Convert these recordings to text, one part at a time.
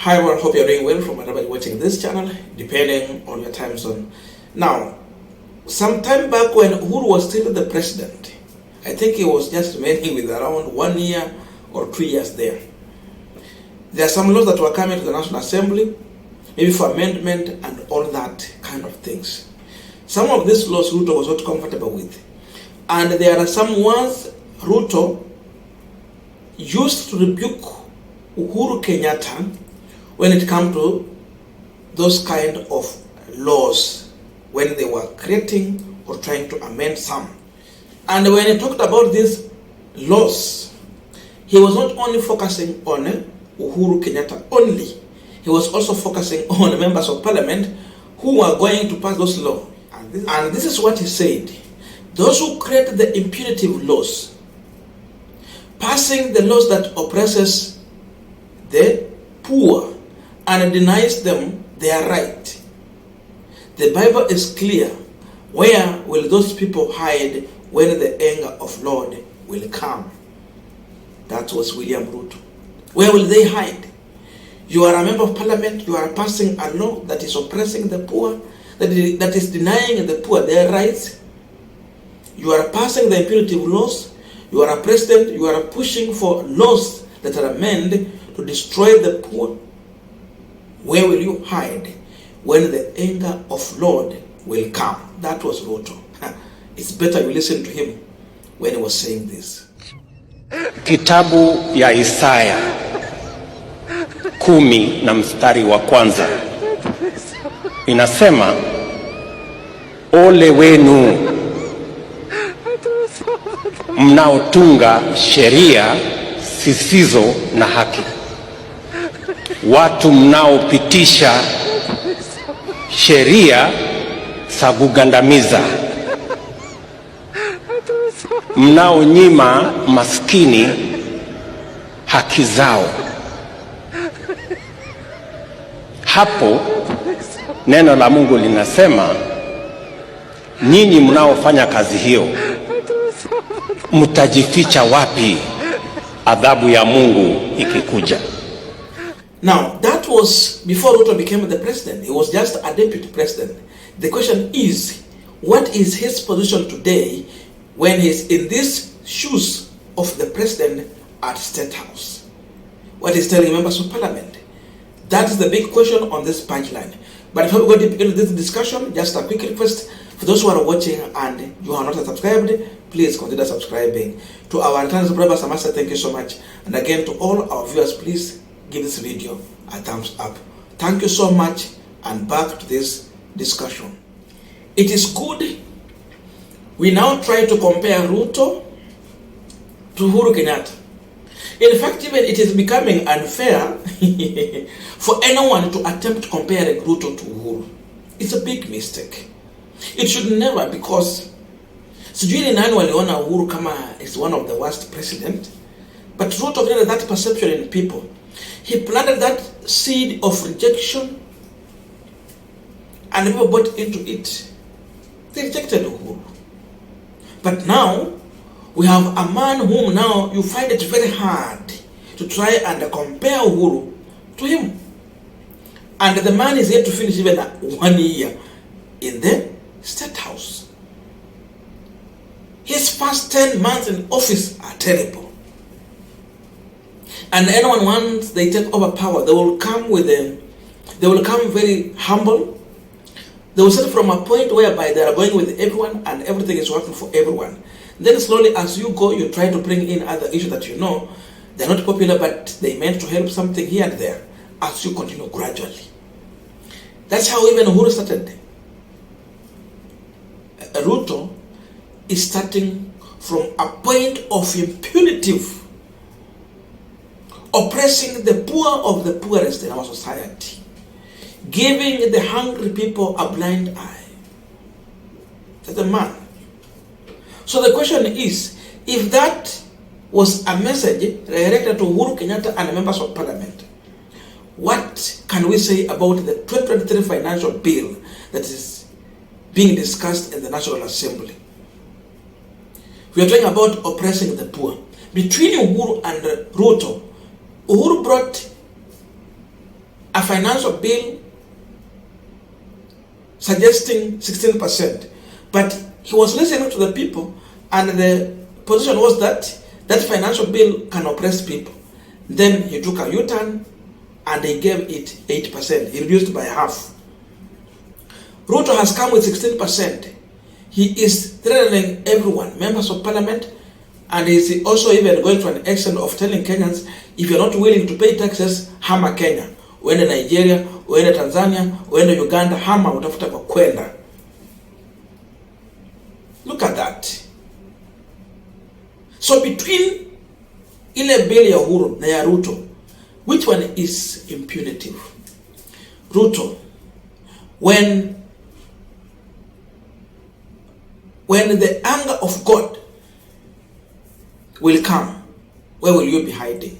Hi everyone, hope you're doing well from wherever you're watching this channel, depending on your time zone. Now, some time back when Uhuru was still the president, I think he was just remaining with around 1 year or 2 years there. There are some laws that were coming to the National Assembly, maybe for amendment and all that kind of things. Some of these laws Ruto was not comfortable with. And there are some ones Ruto used to rebuke Uhuru Kenyatta when it comes to those kind of laws, when they were creating or trying to amend some. And when he talked about these laws, he was not only focusing on Uhuru Kenyatta only, he was also focusing on members of parliament who were going to pass those laws. And this is what he said: those who create the impunitive laws, passing the laws that oppresses the poor and denies them their right. The Bible is clear. Where will those people hide when the anger of Lord will come? That was William Ruto. Where will they hide? You are a member of parliament, you are passing a law that is oppressing the poor, that is denying the poor their rights. You are passing the impunitive laws. You are a president, you are pushing for laws that are meant to destroy the poor. Where will you hide when the anger of Lord will come? That was Ruto. It's better you listen to him when he was saying this. Kitabu ya Isaya 10 na mstari wa kwanza inasema, ole wenu mnaotunga sheria zisizo na haki, watu mnaopitisha sheria za kugandamiza, mnaonyima maskini haki zao. Hapo neno la Mungu linasema, nyinyi mnaofanya kazi hiyo mtajificha wapi adhabu ya Mungu ikikuja? Now, that was before Ruto became the president. He was just a deputy president. The question is, what is his position today when he's in these shoes of the president at State House? What is telling members of parliament? That is the big question on this punchline. But before we go deep into this discussion, just a quick request for those who are watching and you are not subscribed, please consider subscribing. To our returning subscribers, I must say thank you so much. And again, to all our viewers, please give this video a thumbs up. Thank you so much, and back to this discussion. It is good we now try to compare Ruto to Uhuru Kenyatta. In fact, even it is becoming unfair for anyone to attempt to compare Ruto to Uhuru. It's a big mistake. It should never, because sijui ni nani waliona Uhuru kama is one of the worst president, but Ruto created that perception in people. He planted that seed of rejection and people bought into it. They rejected Uhuru. But now we have a man whom now you find it very hard to try and compare Uhuru to him. And the man is yet to finish even 1 year in the State House. His first 10 months in office are terrible. And anyone, once they take over power, they will come very humble. They will start from a point whereby they are going with everyone and everything is working for everyone. Then slowly as you go, you try to bring in other issues that you know they're not popular, but they meant to help something here and there as you continue gradually. That's how even Uhuru started. Ruto is starting from a point of impunitive, oppressing the poor of the poorest in our society, giving the hungry people a blind eye. That's the man. So the question is, if that was a message directed to Uhuru Kenyatta and members of parliament, what can we say about the 2023 financial bill that is being discussed in the National Assembly? We are talking about oppressing the poor. Between Uhuru and Ruto, Uhuru brought a financial bill suggesting 16%, but he was listening to the people, and the position was that that financial bill can oppress people. Then he took a U-turn and he gave it 8%. He reduced by half. Ruto has come with 16%. He is threatening everyone, members of parliament, and he is also even going to an extent of telling Kenyans, if you're not willing to pay taxes, hama Kenya. Uende Nigeria, uende Tanzania, uende Uganda, hama utafuta kwa kwenda. Look at that. So between ile bill ya Uhuru na ya Ruto, which one is impunitive? Ruto, when the anger of God will come, where will you be hiding?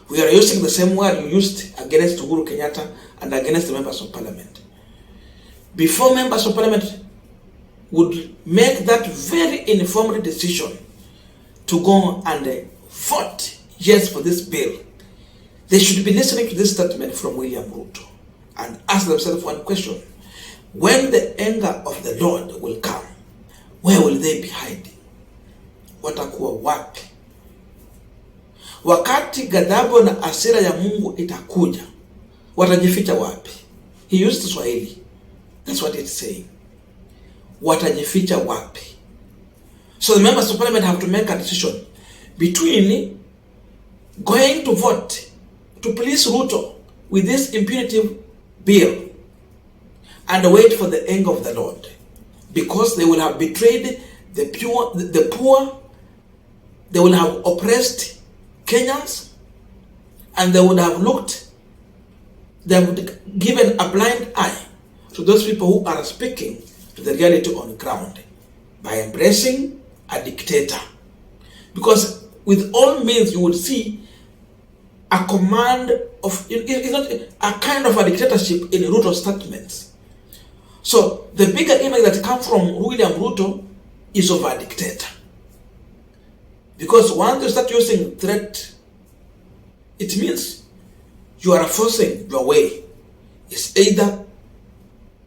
We are using the same word you used against Uhuru Kenyatta and against the members of parliament. Before members of parliament would make that very informed decision to go and vote yes for this bill, they should be listening to this statement from William Ruto and ask themselves one question. When the anger of the Lord will come, where will they be hiding? Watakuwa wapi? Wakati ghadhabu na hasira ya Mungu itakuja, watajificha wapi? He used Swahili. That's what it's saying. Watajificha wapi? So the members of parliament have to make a decision between going to vote to please Ruto with this impunitive bill and wait for the anger of the Lord, because they will have betrayed the poor, they will have oppressed Kenyans, and they would have given a blind eye to those people who are speaking to the reality on the ground by embracing a dictator. Because with all means you would see a command of, it's not a kind of a dictatorship in Ruto's statements. So the bigger image that comes from William Ruto is of a dictator. Because once you start using threat, it means you are forcing your way. It's either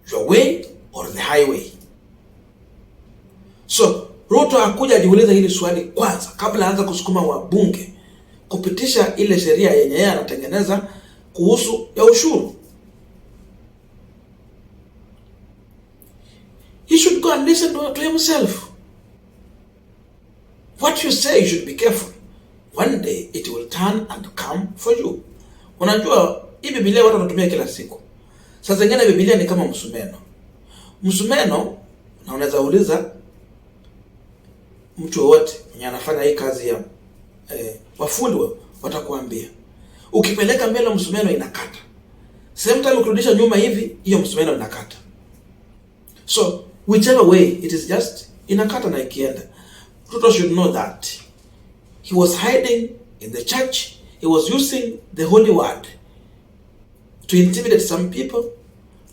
your way or the highway. So Ruto akuja ajiuliza hili swali kwanza kabla aanza kusukuma wabunge kupitisha ile sheria yenye yeye anatengeneza kuhusu ya ushuru. He should go and listen to himself. What you say, you should be careful. One day it will turn and come for you. Unajua hii Biblia watu wanatumia kila siku. Sasa zingine Biblia ni kama msumeno. Msumeno, na unaweza uliza mtu wote mwenye anafanya hii kazi ya wafundi watakuambia. Ukipeleka mbele msumeno inakata. Same time ukirudisha nyuma hivi, hiyo msumeno inakata. So whichever way it is, just inakata na ikienda. Ruto should know that he was hiding in the church. He was using the holy word to intimidate some people,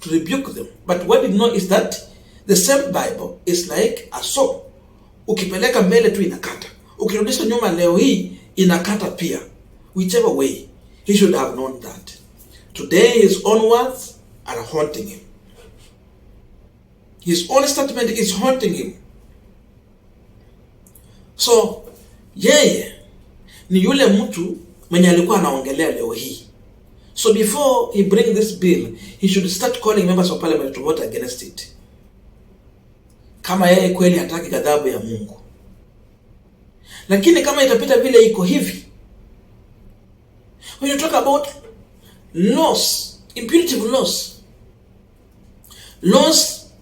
to rebuke them. But what we know is that the same Bible is like a saw. Ukipeleka mbele tu inakata, ukirudisha nyuma leo hii inakata pia. Whichever way, he should have known that. Today his own words are haunting him. His own statement is haunting him. So yeye ni yule mtu mwenye alikuwa anaongelea leo hii. So before he bring this bill, he should start calling members of parliament to vote against it. Kama yeye kweli hataki ghadhabu ya Mungu. Lakini kama itapita vile iko hivi, when you talk about laws, impunitive laws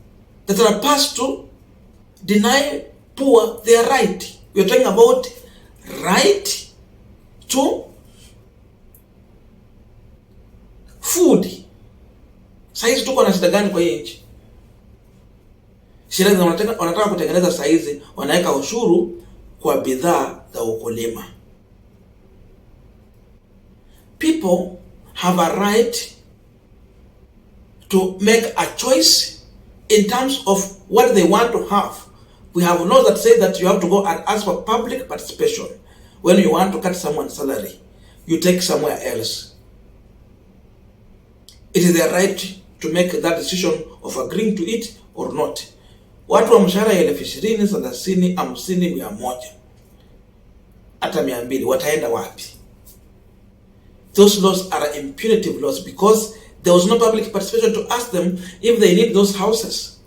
that are passed to deny poor their right. We are talking about right to food. Saizi tuko na shida gani kwa hii nchi? Sheria wanataka kutengeneza saizi, wanaweka ushuru kwa bidhaa za ukulima. People have a right to make a choice in terms of what they want to have. We have laws that say that you have to go and ask for public participation. When you want to cut someone's salary, you take somewhere else. It is their right to make that decision of agreeing to it or not. Watu wa mshahara ya 20,000, 30,000, 50,000, 100, hata 200 wataenda wapi? Those laws are impunitive laws because there was no public participation to ask them if they need those houses.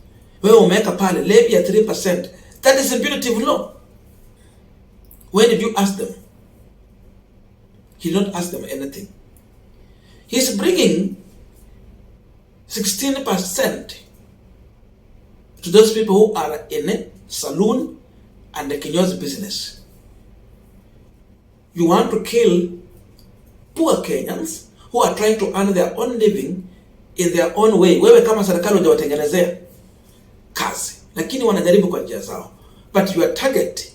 Wewe umeweka pale levy ya 3%. That is impunitive law. When did you ask them? He did not ask them anything. He's bringing 16% to those people who are in a saloon and the kinyozi business. You want to kill poor Kenyans who are trying to earn their own living in their own way. Wewe kama serikali hujawatengenezea kazi, lakini wanajaribu kwa njia zao. But your target,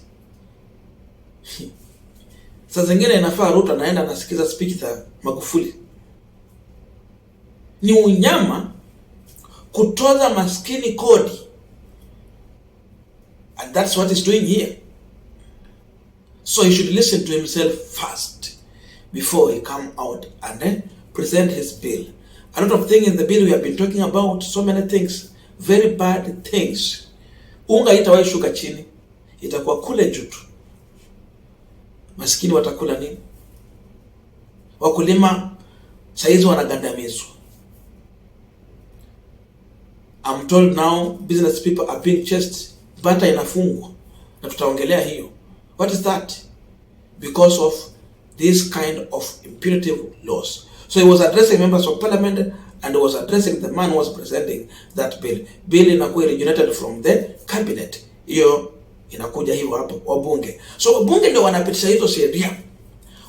saa zingine inafaa Ruto anaenda anasikiza speech za Magufuli. Ni unyama kutoza maskini kodi. And that's what he's doing here. So he should listen to himself first before he come out and present his bill. A lot of things in the bill we have been talking about, so many things, very bad things. Unga itawahi shuka chini, itakuwa kule juu tu. Maskini watakula nini? Wakulima saizi wanagandamizwa. I'm told now business people are being chased, bata inafungwa, na tutaongelea hiyo. What is that? Because of this kind of impunitive laws. So he was addressing members of parliament and he was addressing the man who was presenting that bill. Bill inakuwa originated from the cabinet. Hiyo inakuja hivyo hapo wabunge. So wabunge ndio wanapitisha hizo sheria.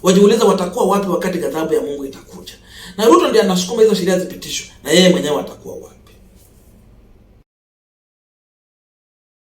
Wajiuliza watakuwa wapi wakati ghadhabu ya Mungu itakuja. Na Ruto ndiye anasukuma hizo sheria zipitishwe, na yeye mwenyewe atakuwa wapi?